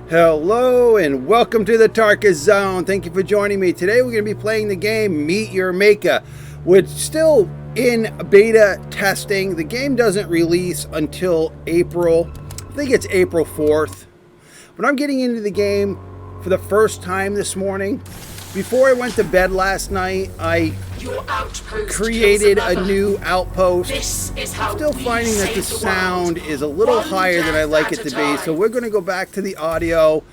Hello and welcome to the Tarkis Zone. Thank you for joining me. Today we're going to be playing the game Meet Your Maker, which is still in beta testing. The game doesn't release until April. I think it's April 4th. But I'm getting into the game for the first time this morning. Before I went to bed last night, I created a new outpost. Still finding that the sound is a little higher than I like it to be, so we're going to go back to the audio.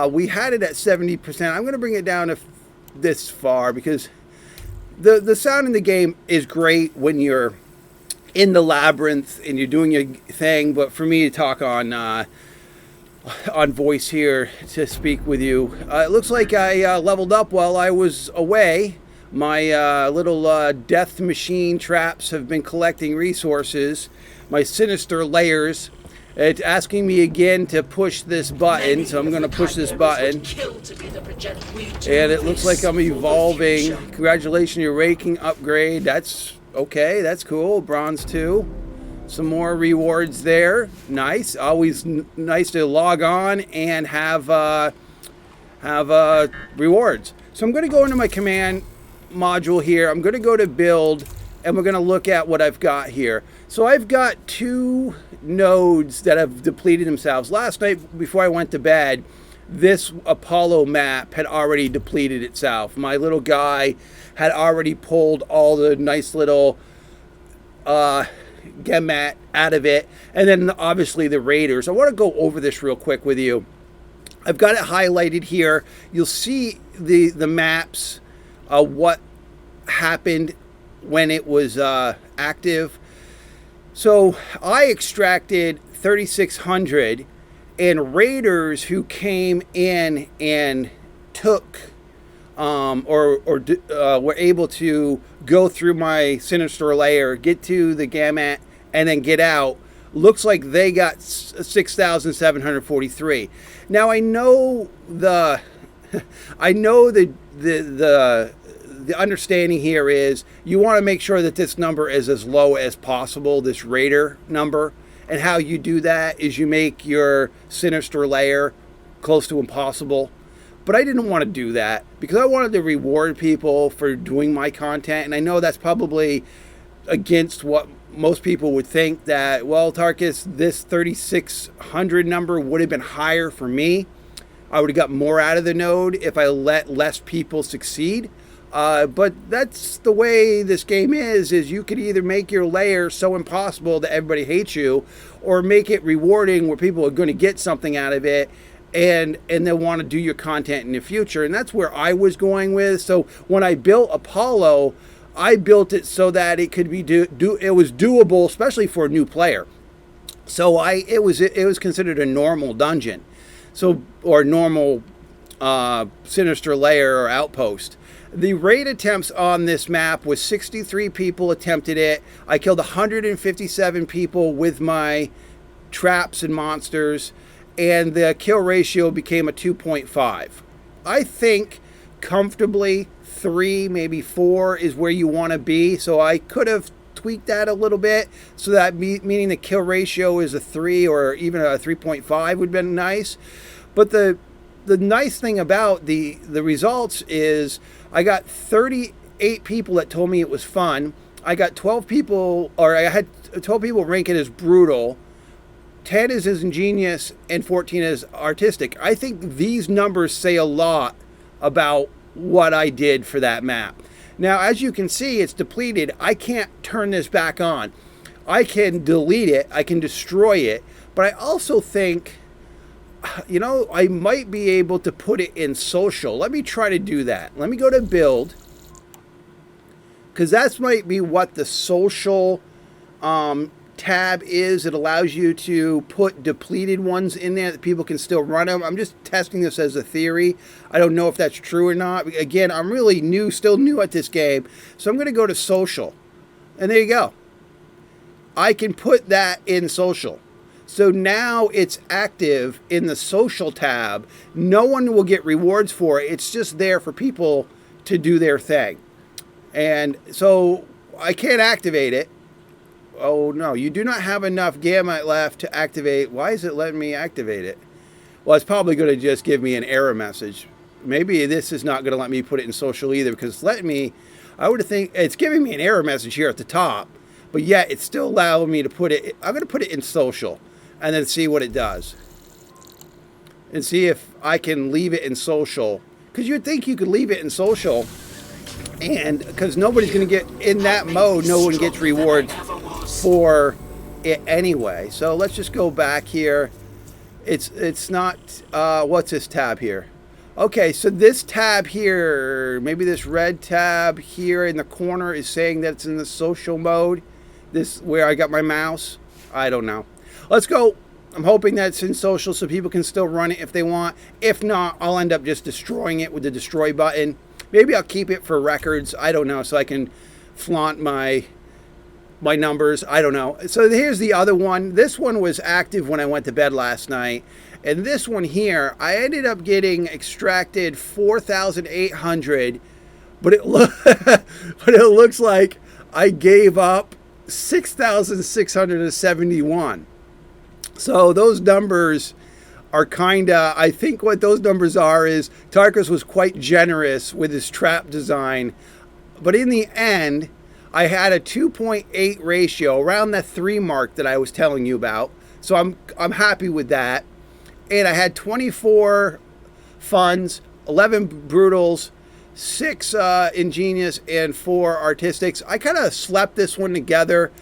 We had it at 70%. I'm going to bring it down to this far because the sound in the game is great when you're in the labyrinth and you're doing your thing, but for me to talk on voice here to speak with you, it looks like I leveled up while I was away. My little death machine traps have been collecting resources. My sinister layers. It's asking me again to push this button, so I'm going to push this button. And it looks like I'm evolving. Congratulations, you're ranking upgrade. That's okay. That's cool. Bronze 2. Some more rewards there. Nice. Always nice to log on and have rewards. So I'm going to go into my command module here. I'm going to go to build and we're going to look at what I've got here. So I've got 2 nodes that have depleted themselves. Last night before I went to bed, this Apollo map had already depleted itself. My little guy had already pulled all the nice little Genmat out of it, and then obviously the raiders. I want to go over this real quick with you. I've got it highlighted here. You'll see the maps, what happened when it was active. So I extracted 3,600, and raiders who came in and took were able to go through my sinister layer, get to the Genmat, and then get out. Looks like they got 6,743. Now I know the understanding here is you want to make sure that this number is as low as possible, this raider number. And how you do that is you make your sinister layer close to impossible. But I didn't want to do that because I wanted to reward people for doing my content. And I know that's probably against what most people would think, that, well, Tarkis, this 3,600 number would have been higher for me. I would have got more out of the node if I let less people succeed. But that's the way this game is you could either make your layer so impossible that everybody hates you, or make it rewarding where people are going to get something out of it and they'll want to do your content in the future. And that's where I was going with. So when I built Apollo, I built it so that it could be it was doable, especially for a new player. So it was considered a normal dungeon, or normal sinister layer or outpost. The raid attempts on this map was 63 people attempted it. I killed 157 people with my traps and monsters, and the kill ratio became a 2.5. I think comfortably 3, maybe 4 is where you want to be. So I could have tweaked that a little bit, so that meaning the kill ratio is a 3 or even a 3.5 would have been nice. But the nice thing about the results is I got 38 people that told me it was fun. I got 12 people, or I had 12 people rank it as brutal, 10 is as ingenious, and 14 is artistic. I think these numbers say a lot about what I did for that map. Now, as you can see, it's depleted. I can't turn this back on. I can delete it, I can destroy it, but I also think, I might be able to put it in social. Let me try to do that. Let me go to build, because that might be what the social tab is. It allows you to put depleted ones in there that people can still run them. I'm just testing this as a theory. I don't know if that's true or not. Again, I'm really still new at this game. So I'm going to go to social. And there you go. I can put that in social. So now it's active in the social tab. No one will get rewards for it. It's just there for people to do their thing. And so I can't activate it. Oh no, you do not have enough Genmat left to activate. Why is it letting me activate it? Well, it's probably going to just give me an error message. Maybe this is not going to let me put it in social either, because it's letting me, I would think, it's giving me an error message here at the top, but yet it's still allowing me to put it, I'm going to put it in social and then see what it does. And see if I can leave it in social. Because you'd think you could leave it in social, and because nobody's going to get in that mode, no one gets rewards for it anyway. So let's just go back here. It's not, what's this tab here? Okay, so this tab here, maybe this red tab here in the corner is saying that it's in the social mode. This, where I got my mouse. I don't know. Let's go. I'm hoping that it's in social so people can still run it if they want. If not, I'll end up just destroying it with the destroy button. Maybe I'll keep it for records. I don't know, so I can flaunt my numbers. I don't know. So here's the other one. This one was active when I went to bed last night. And this one here, I ended up getting extracted 4,800, but it looks like I gave up 6,671. So those numbers are kind of, I think what those numbers are is Tarkis was quite generous with his trap design. But in the end, I had a 2.8 ratio, around that 3 mark that I was telling you about. So I'm happy with that. And I had 24 funds, 11 brutals, 6 ingenious, and 4 artistics. I kind of slept this one together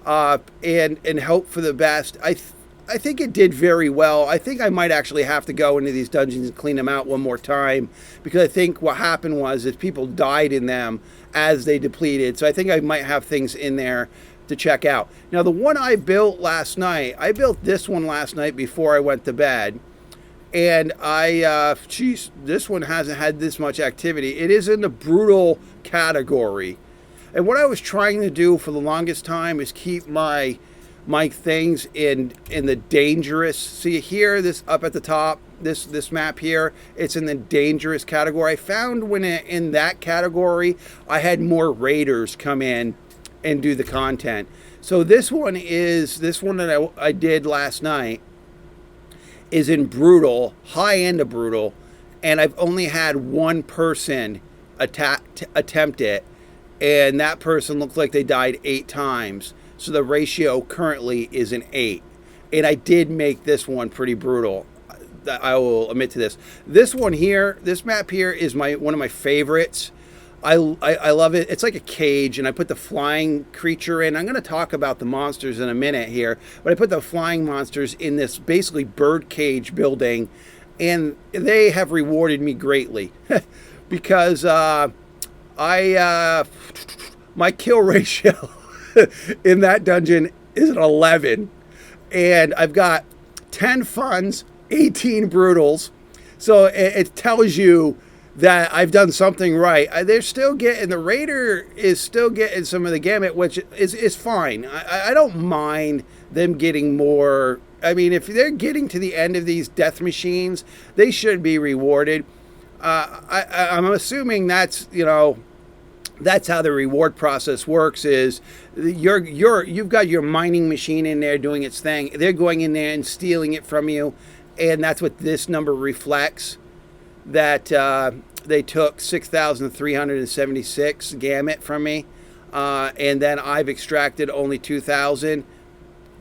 and hope for the best. I think it did very well. I think I might actually have to go into these dungeons and clean them out one more time, because I think what happened was is people died in them as they depleted. So I think I might have things in there to check out. Now, the one I built last night, I built this one last night before I went to bed. And geez, this one hasn't had this much activity. It is in the brutal category. And what I was trying to do for the longest time is keep my things in the dangerous. See here, this up at the top, this map here, it's in the dangerous category. I found when in that category, I had more raiders come in and do the content. So this one that I did last night is in brutal, high end of brutal, and I've only had one person attempt it, and that person looked like they died 8 times. So the ratio currently is an 8. And I did make this one pretty brutal. I will admit to this. This one here, this map here is one of my favorites. I love it. It's like a cage, and I put the flying creature in. I'm going to talk about the monsters in a minute here, but I put the flying monsters in this basically bird cage building, and they have rewarded me greatly because my kill ratio in that dungeon is an 11, and I've got 10 funds, 18 brutals, so it tells you that I've done something right. They're still getting, the raider is still getting some of the gamut, which is fine. I don't mind them getting more. I mean, if they're getting to the end of these death machines, they should be rewarded. I'm assuming that's, that's how the reward process works. Is you've got your mining machine in there doing its thing. They're going in there and stealing it from you, and that's what this number reflects. That they took 6,376 gamut from me, and then I've extracted only 2,000.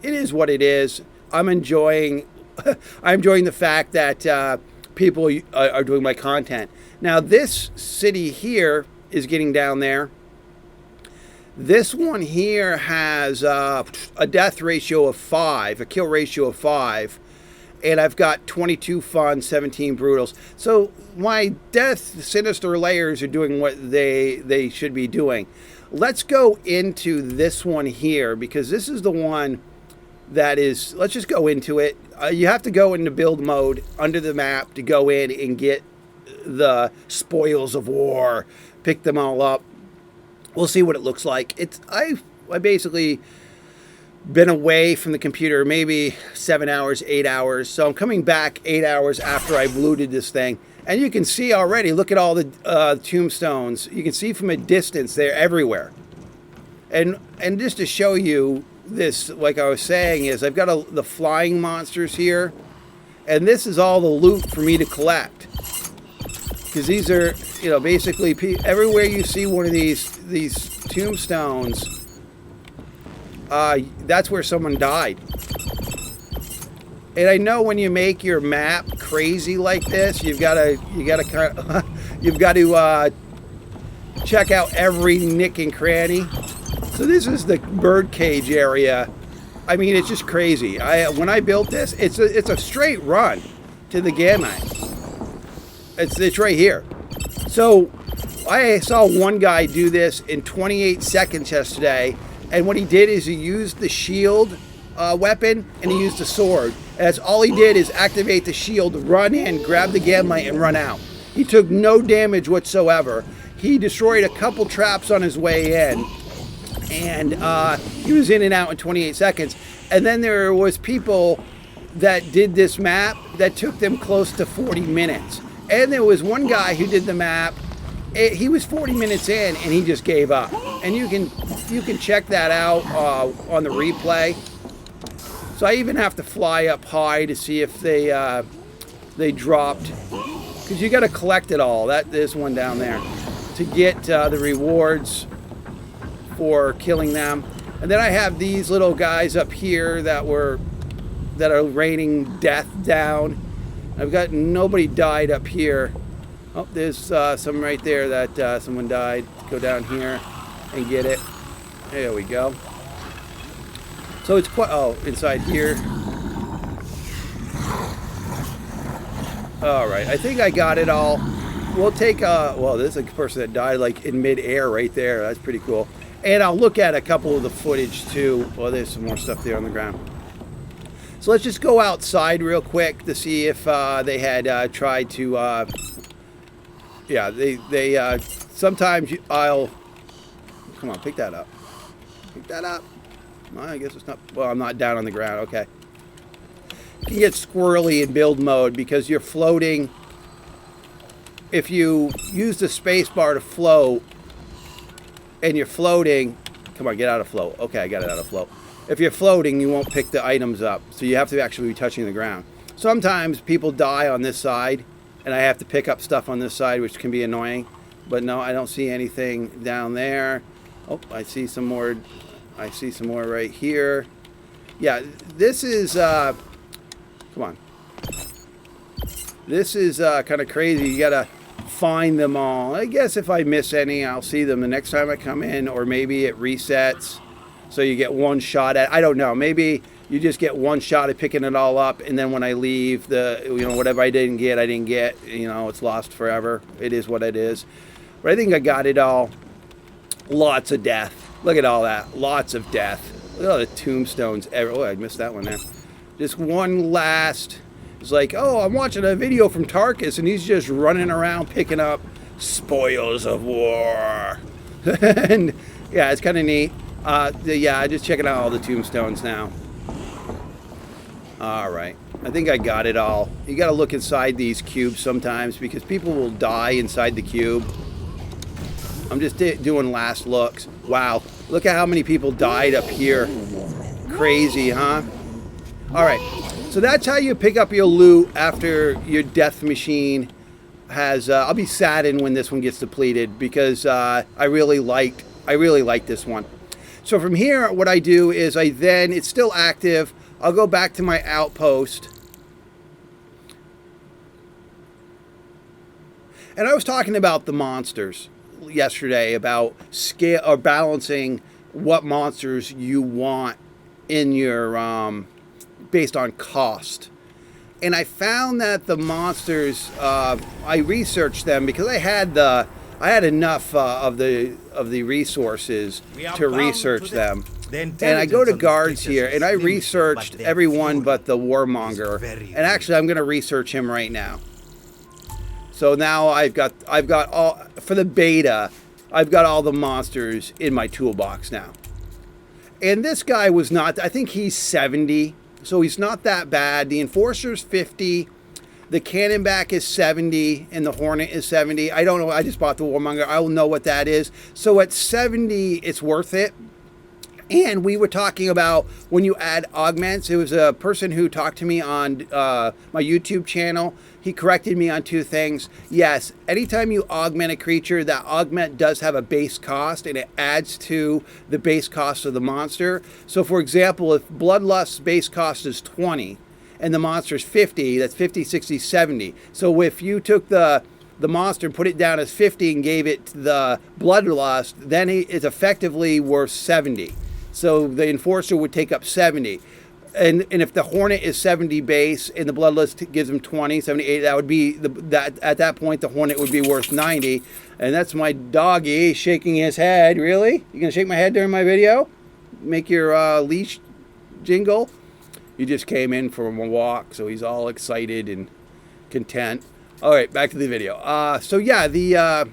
It is what it is. I'm enjoying the fact that people are doing my content. Now this city here is getting down there. This one here has a death ratio of 5, a kill ratio of 5. And I've got 22 fun, 17 brutals. So my death sinister layers are doing what they should be doing. Let's go into this one here, because this is the one that is, let's just go into it. You have to go into build mode under the map to go in and get the spoils of war, pick them all up. We'll see what it looks like. I basically been away from the computer maybe 7 hours, 8 hours. So I'm coming back 8 hours after I've looted this thing. And you can see already, look at all the tombstones. You can see from a distance, they're everywhere. And just to show you this, like I was saying, is I've got the flying monsters here. And this is all the loot for me to collect. Because these are, you know, basically everywhere you see one of these tombstones, that's where someone died. And I know when you make your map crazy like this, you've got to check out every nick and cranny. So this is the birdcage area. I mean, it's just crazy. When I built this, it's a straight run to the Genmat. It's right here. So I saw one guy do this in 28 seconds yesterday, and what he did is he used the shield weapon and he used the sword. And that's all he did is activate the shield, run in, grab the Genmat, and run out. He took no damage whatsoever. He destroyed a couple traps on his way in, and he was in and out in 28 seconds. And then there was people that did this map that took them close to 40 minutes. And there was one guy who did the map. He was 40 minutes in and he just gave up. And you can check that out on the replay. So I even have to fly up high to see if they dropped, because you got to collect it all. There's one down there to get the rewards for killing them. And then I have these little guys up here that are raining death down. I've got nobody died up here. Oh, there's some right there that someone died. Go down here and get it. There we go. So it's quite, inside here. All right, I think I got it all. We'll take, well, this is a person that died like in mid-air right there. That's pretty cool. And I'll look at a couple of the footage too. Well, there's some more stuff there on the ground. So let's just go outside real quick to see if they had tried to, yeah, they sometimes I'll, come on, pick that up. Pick that up. Well, I guess it's not, well, I'm not down on the ground, okay. You can get squirrely in build mode because you're floating. If you use the space bar to float and you're floating, come on, get out of float. Okay, I got it out of float. If you're floating, you won't pick the items up, so you have to actually be touching the ground. Sometimes people die on this side, and I have to pick up stuff on this side, which can be annoying. But no, I don't see anything down there. Oh, I see some more. I see some more right here. Yeah, this is, come on. This is kind of crazy. You gotta find them all. I guess if I miss any, I'll see them the next time I come in, or maybe it resets. So you get one shot at, I don't know, maybe you just get one shot at picking it all up, and then when I leave, whatever I didn't get, it's lost forever. It is what it is. But I think I got it all. Lots of death. Look at all that. Lots of death. Look at all the tombstones. Oh, I missed that one there. Just one last, it's like, oh, I'm watching a video from Tarkis, and he's just running around picking up spoils of war. And yeah, it's kind of neat. Yeah, just checking out all the tombstones now. All right, I think I got it all. You got to look inside these cubes sometimes because people will die inside the cube. I'm just doing last looks. Wow, look at how many people died up here. Crazy, huh? All right, so that's how you pick up your loot after your death machine has. I'll be saddened when this one gets depleted because I really like this one. So from here, what I do is it's still active. I'll go back to my outpost. And I was talking about the monsters yesterday, about scale or balancing what monsters you want in your, based on cost. And I found that the monsters, I researched them because I had enough of the resources to research them. And I go to guards here, and I researched everyone but the warmonger. And actually, I'm going to research him right now. So now I've got all, for the beta, I've got all the monsters in my toolbox now. And this guy was not, I think he's 70, so he's not that bad. The Enforcer's 50. The Cannonback is 70 and the Hornet is 70. I don't know. I just bought the Warmonger. I will know what that is. So at 70, it's worth it. And we were talking about when you add augments. It was a person who talked to me on my YouTube channel. He corrected me on two things. Yes, anytime you augment a creature, that augment does have a base cost, and it adds to the base cost of the monster. So for example, if Bloodlust's base cost is 20 and the monster's 50, that's 50, 60, 70. So if you took the monster and put it down as 50 and gave it the Bloodlust, then it's effectively worth 70. So the Enforcer would take up 70. And if the Hornet is 70 base and the Bloodlust gives him 20, 78, that would be, at that point, the Hornet would be worth 90. And that's my doggy shaking his head. Really? You gonna shake my head during my video? Make your leash jingle? He just came in from a walk, so he's all excited and content. All right, back to the video. So yeah, the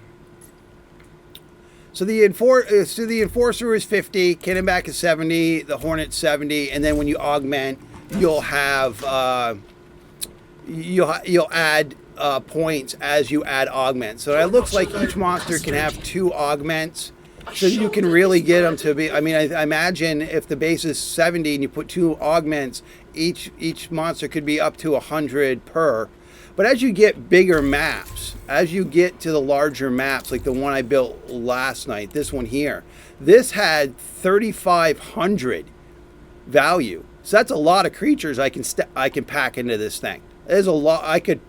Enforcer is 50, Cannonback is 70, the Hornet's 70, and then when you augment, you'll have you'll add points as you add augments. So it looks like each monster can have 2 augments, so you can really get them to be. I mean, I imagine if the base is 70 and you put 2 augments, each monster could be up to 100 per. But as you get bigger maps, as you get to the larger maps, like the one I built last night, this one here, this had 3,500 value. So that's a lot of creatures I can pack into this thing. There's a lot.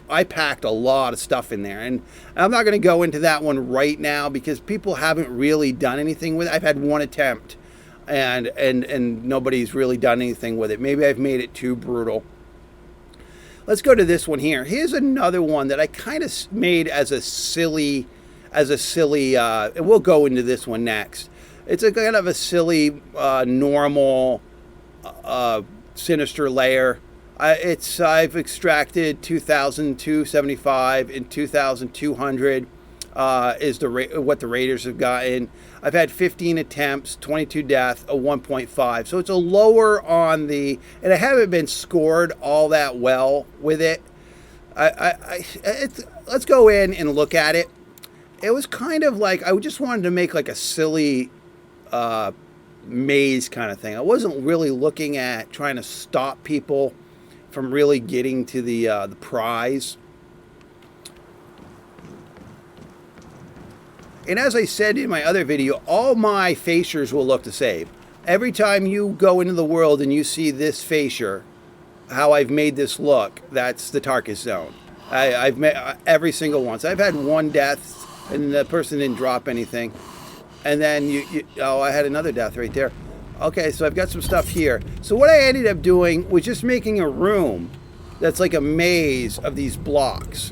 I packed a lot of stuff in there, and I'm not going to go into that one right now because people haven't really done anything with it. I've had one attempt, and nobody's really done anything with it. Maybe I've made it too brutal. Let's go to this one here. Here's another one that I kind of made as a silly, and we'll go into this one next. It's a kind of a silly, normal, sinister layer. I've extracted 2,275 and 2,200 is what the Raiders have gotten. I've had 15 attempts, 22 death, a 1.5. So it's a lower on the, and I haven't been scored all that well with it. Let's go in and look at it. It was kind of like, I just wanted to make like a silly maze kind of thing. I wasn't really looking at trying to stop people from really getting to the prize. And as I said in my other video, all my facers will look the same. Every time you go into the world and you see this facer, how I've made this look, that's the Tarkis zone. I've made every single one. So I've had 1 death, and the person didn't drop anything. And then oh, I had another death right there. Okay, so I've got some stuff here. So what I ended up doing was just making a room that's like a maze of these blocks.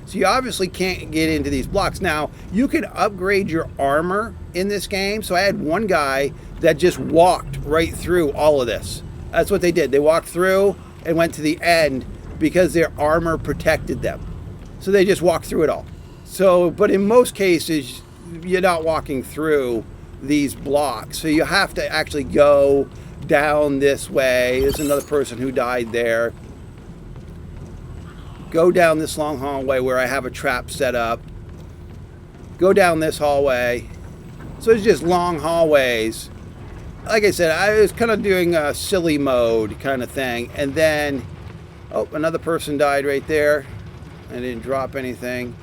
So you obviously can't get into these blocks. Now, you can upgrade your armor in this game. So I had one guy that just walked right through all of this. That's what they did. They walked through and went to the end because their armor protected them. So they just walked through it all. So, but in most cases, you're not walking through these blocks. So you have to actually go down this way. There's another person who died there. Go down this long hallway where I have a trap set up. Go down this hallway. So it's just long hallways. Like I said, I was kind of doing a silly mode kind of thing. And then, oh, another person died right there. I didn't drop anything.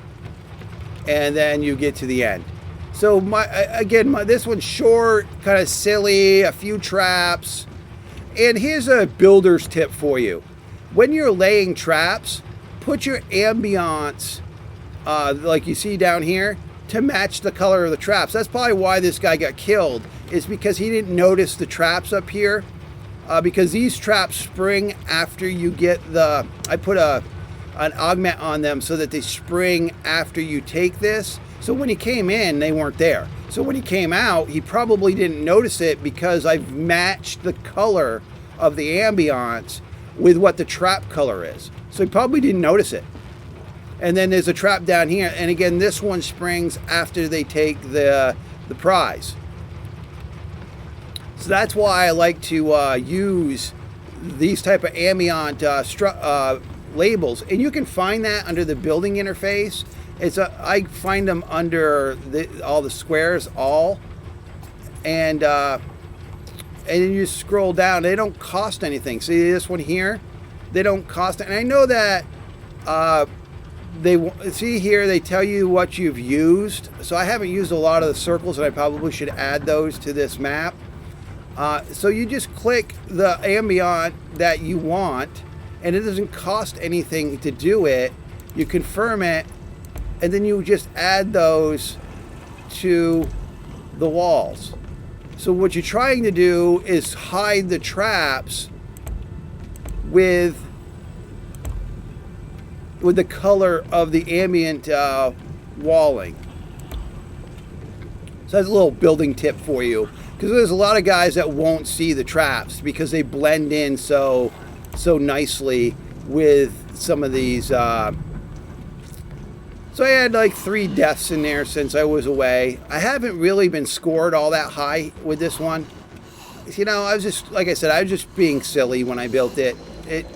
And then you get to the end. So this one's short, kind of silly, a few traps. And here's a builder's tip for you. When you're laying traps, put your ambiance, like you see down here, to match the color of the traps. That's probably why this guy got killed, is because he didn't notice the traps up here. Because these traps spring after you get the, I put an augment on them so that they spring after you take this. So when he came in, they weren't there. So when he came out, he probably didn't notice it because I've matched the color of the ambiance with what the trap color is. So he probably didn't notice it. And then there's a trap down here. And again, this one springs after they take the prize. So that's why I like to use these type of ambient labels. And you can find that under the building interface. I find them under all the squares, all. And and then you scroll down. They don't cost anything. See this one here? They don't cost. And I know that they see here. They tell you what you've used. So I haven't used a lot of the circles, and I probably should add those to this map. So you just click the ambient that you want, and it doesn't cost anything to do it. You confirm it, and then you just add those to the walls. So what you're trying to do is hide the traps with the color of the ambient walling. So that's a little building tip for you, because there's a lot of guys that won't see the traps because they blend in so nicely with some of these. So I had like 3 deaths in there since I was away. I haven't really been scored all that high with this one. You know, I was just, like I said, I was just being silly when I built it.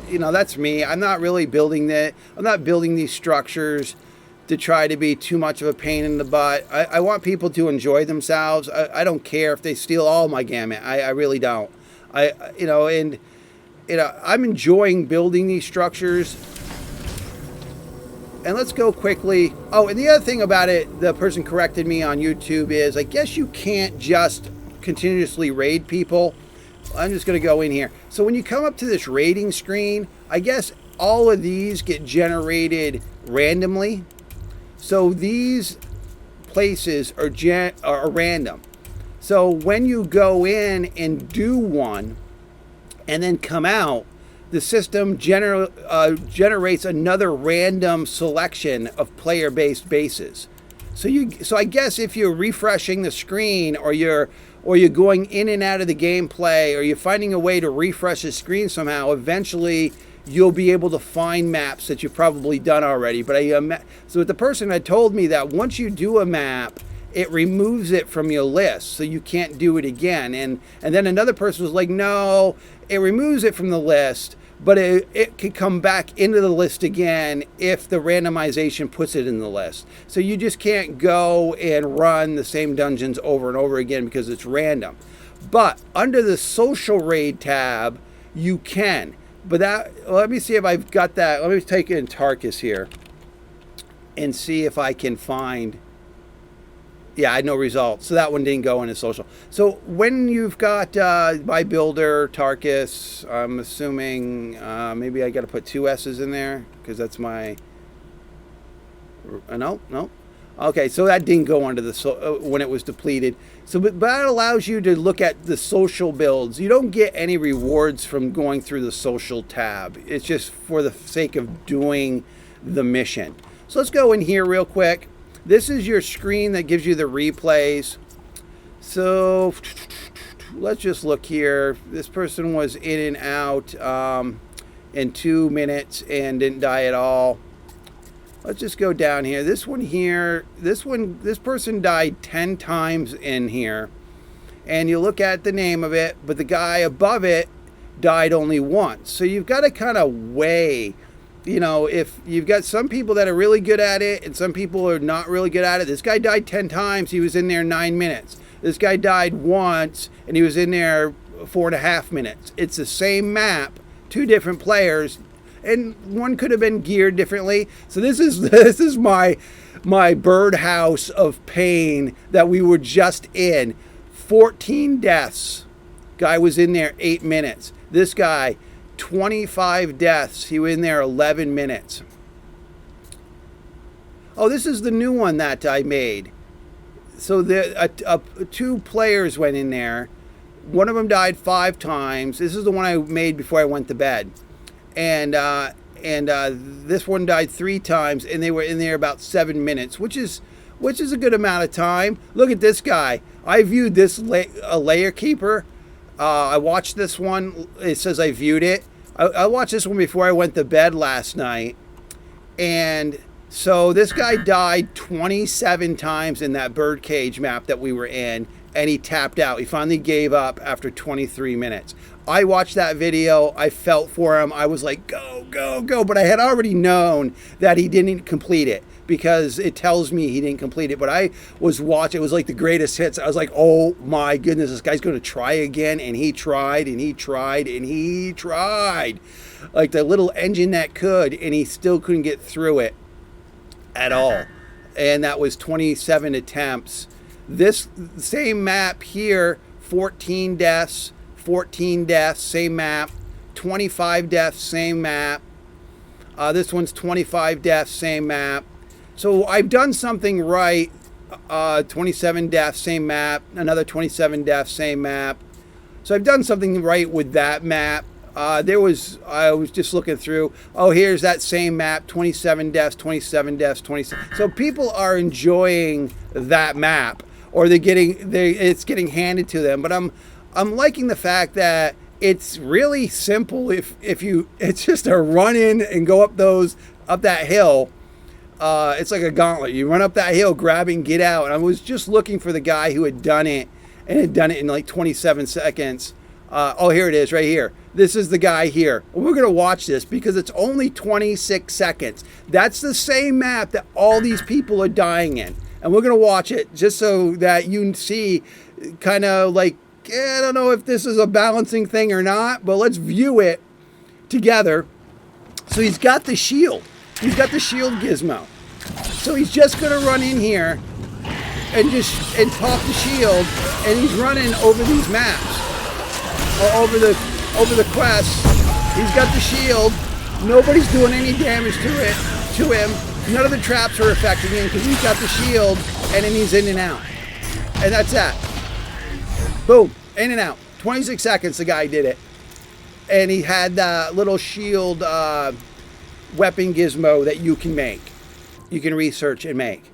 You know, that's me. I'm not really building that. I'm not building these structures to try to be too much of a pain in the butt. I want people to enjoy themselves. I don't care if they steal all my gamut. I really don't. You know, I'm enjoying building these structures. And let's go quickly. Oh, and the other thing about it, the person corrected me on YouTube, is I guess you can't just continuously raid people. I'm just going to go in here. So when you come up to this raiding screen, I guess all of these get generated randomly. So these places are random. So when you go in and do one and then come out, the system generates another random selection of player-based bases. So I guess if you're refreshing the screen, or you're going in and out of the gameplay, or you're finding a way to refresh the screen somehow, eventually you'll be able to find maps that you've probably done already. But so the person had told me that once you do a map, it removes it from your list, so you can't do it again. And then another person was like, no, it removes it from the list, but it could come back into the list again if the randomization puts it in the list. So you just can't go and run the same dungeons over and over again because it's random. But under the social raid tab, you can. But let me see if I've got that. Let me take in Tarkis here and see if I can find. Yeah, I had no results. So that one didn't go into social. So when you've got my builder, Tarkis, I'm assuming maybe I got to put 2 S's in there because that's my. No. Okay, so that didn't go under the when it was depleted. So, but that allows you to look at the social builds. You don't get any rewards from going through the social tab. It's just for the sake of doing the mission. So let's go in here real quick. This is your screen that gives you the replays. So let's just look here. This person was in and out in 2 minutes and didn't die at all. Let's just go down here. This one here, this person died 10 times in here. And you look at the name of it, but the guy above it died only once. So you've got to kind of weigh. You know, if you've got some people that are really good at it and some people are not really good at it. This guy died 10 times. He was in there 9 minutes. This guy died once and he was in there 4.5 minutes. It's the same map, 2 different players, and one could have been geared differently. So this is my birdhouse of pain that we were just in. 14 deaths. Guy was in there 8 minutes. This guy, 25 deaths. He was in there 11 minutes. Oh, this is the new one that I made. So 2 players went in there. One of them died 5 times. This is the one I made before I went to bed. And this one died 3 times, and they were in there about 7 minutes, which is a good amount of time. Look at this guy. I viewed this a layer keeper. I watched this one. It says I viewed it. I watched this one before I went to bed last night, and So this guy died 27 times in that birdcage map that we were in, and he tapped out. He finally gave up after 23 minutes. I watched that video. I felt for him. I was like, go, go, go. But I had already known that he didn't complete it because it tells me he didn't complete it. But I was watching. It was like the greatest hits. I was like, oh, my goodness, this guy's going to try again. And he tried, and he tried, and he tried. Like the little engine that could, and he still couldn't get through it at all. And that was 27 attempts. This same map here, 14 deaths, same map. 25 deaths, same map. This one's 25 deaths, same map. So I've done something right. 27 deaths, same map. Another 27 deaths, same map. So I've done something right with that map. I was just looking through. Oh, here's that same map, 27 deaths, 27 deaths, 27. So people are enjoying that map, or it's getting handed to them. But I'm liking the fact that it's really simple. It's just a run in and go up that hill. It's like a gauntlet. You run up that hill, grab it, and get out. And I was just looking for the guy who had done it, and had done it in like 27 seconds. Oh, here it is right here. This is the guy here. We're going to watch this because it's only 26 seconds. That's the same map that all these people are dying in. And we're going to watch it just so that you can see kind of like, I don't know if this is a balancing thing or not, but let's view it together. So he's got the shield. He's got the shield gizmo. So he's just going to run in here and pop the shield, and he's running over these maps. Over the quest. He's got the shield. Nobody's doing any damage to him. None of the traps are affecting him because he's got the shield, and then he's in and out. And that's that. Boom, in and out. 26 seconds the guy did it. And he had that little shield weapon gizmo that you can make. You can research and make.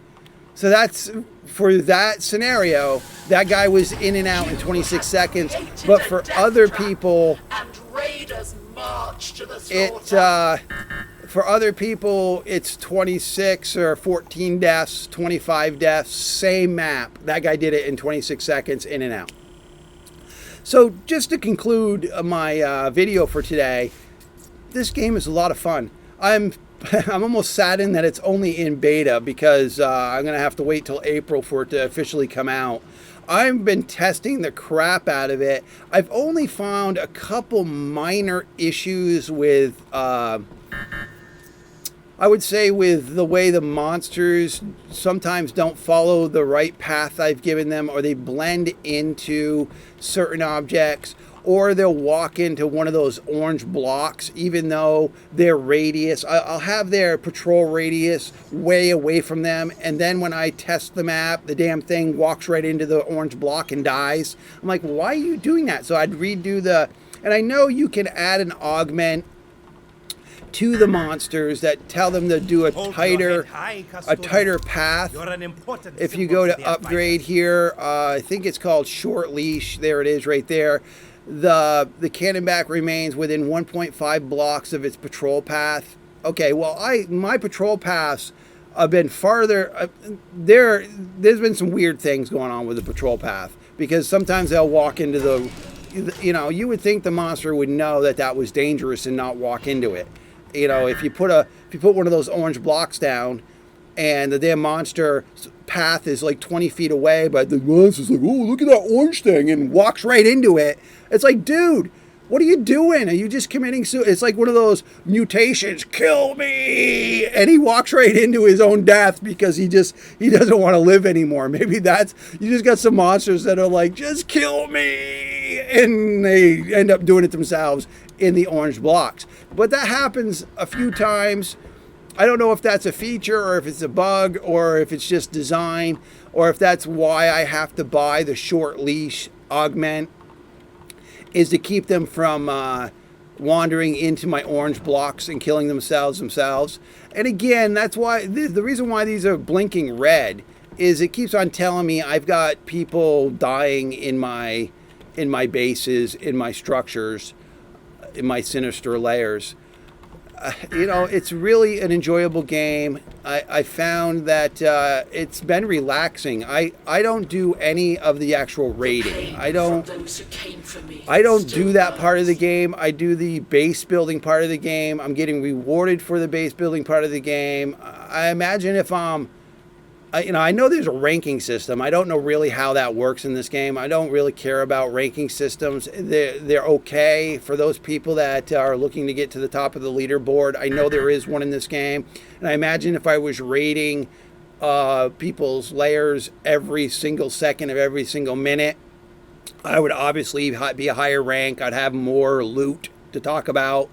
So that's, for that scenario, that guy was in and out in 26 seconds. But for other people, it's 26 or 14 deaths, 25 deaths, same map. That guy did it in 26 seconds, in and out. So just to conclude my video for today, this game is a lot of fun. I'm almost saddened that it's only in beta because I'm going to have to wait till April for it to officially come out. I've been testing the crap out of it. I've only found a couple minor issues with, I would say, with the way the monsters sometimes don't follow the right path I've given them, or they blend into certain objects, or they'll walk into one of those orange blocks, even though their radius, I'll have their patrol radius way away from them, and then when I test the map, the damn thing walks right into the orange block and dies. I'm like, why are you doing that? So I'd redo and I know you can add an augment to the monsters that tell them to do a tighter path. If you go to upgrade here, I think it's called short leash. There it is right there. The Cannonback remains within 1.5 blocks of its patrol path. Okay, well, my patrol paths have been farther. There's been some weird things going on with the patrol path, because sometimes they'll walk into you would think the monster would know that was dangerous and not walk into it. If you put one of those orange blocks down, and the damn monster path is like 20 feet away, but the monster's like, oh, look at that orange thing, and walks right into it. It's like, dude, what are you doing? Are you just committing suicide? It's like one of those mutations, kill me, and he walks right into his own death because he doesn't want to live anymore. Maybe you just got some monsters that are like, just kill me, and they end up doing it themselves in the orange blocks. But that happens a few times. I don't know if that's a feature, or if it's a bug, or if it's just design, or if that's why I have to buy the short leash augment, is to keep them from wandering into my orange blocks and killing themselves. And again, that's why the reason why these are blinking red is it keeps on telling me I've got people dying in my bases, in my structures, in my sinister layers. it's really an enjoyable game. I found that it's been relaxing. I don't do any of the actual raiding. I don't do that part of the game. I do the base building part of the game. I'm getting rewarded for the base building part of the game. I imagine if I know there's a ranking system. I don't know really how that works in this game. I don't really care about ranking systems. They're okay for those people that are looking to get to the top of the leaderboard. I know there is one in this game. And I imagine if I was rating people's layers every single second of every single minute, I would obviously be a higher rank. I'd have more loot to talk about.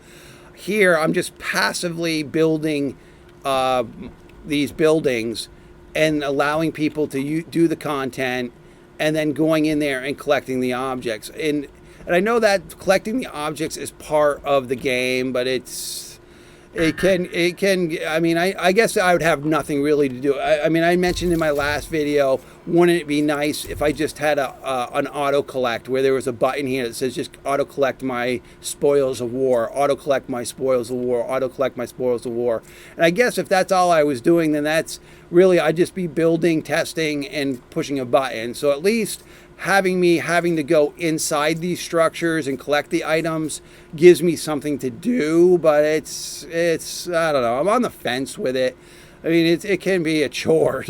Here, I'm just passively building these buildings and allowing people to do the content, and then going in there and collecting the objects. And I know that collecting the objects is part of the game, but it can. I mean, I guess I would have nothing really to do. I mean, I mentioned in my last video, wouldn't it be nice if I just had an auto collect where there was a button here that says just auto collect my spoils of war, auto collect my spoils of war, auto collect my spoils of war. And I guess if that's all I was doing, then that's really, I'd just be building, testing, and pushing a button. So at least having to go inside these structures and collect the items gives me something to do, but it's I don't know, I'm on the fence with it. I mean, it can be a chore.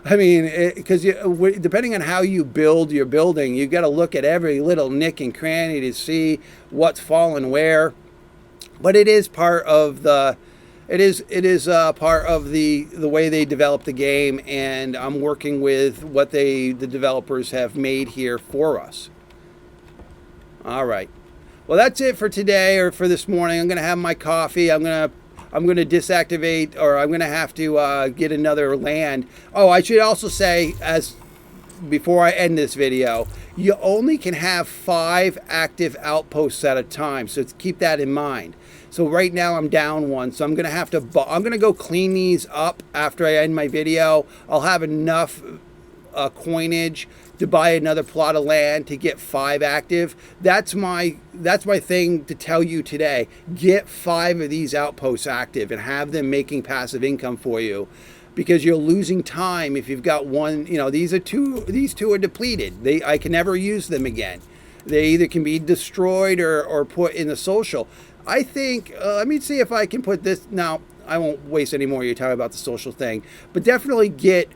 I mean, because depending on how you build your building, you got to look at every little nick and cranny to see what's fallen where. But it is part of the part of the way they develop the game, and I'm working with what the developers have made here for us. All right. Well, that's it for today, or for this morning. I'm going to have my coffee. I'm going to deactivate, or I'm going to have to get another land. Oh, I should also say, before I end this video, you only can have 5 active outposts at a time, so keep that in mind. So right now I'm down 1, so I'm going to go clean these up after I end my video. I'll have enough coinage to buy another plot of land to get 5 active. That's my thing to tell you today. Get 5 of these outposts active and have them making passive income for you, because you're losing time if you've got one. These two are depleted. I can never use them again. They either can be destroyed or put in the social. I think, let me see if I can put this. Now, I won't waste any more of your time about the social thing, but definitely get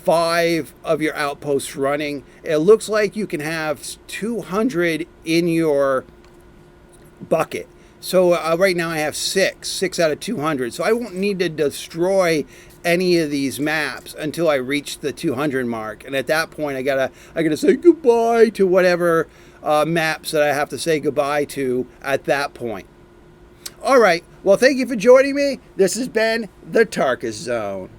5 of your outposts running. It looks like you can have 200 in your bucket. So right now I have 6 out of 200. So I won't need to destroy any of these maps until I reach the 200 mark. And at that point, I gotta say goodbye to whatever maps that I have to say goodbye to at that point. All right. Well, thank you for joining me. This has been the Tarkis Zone.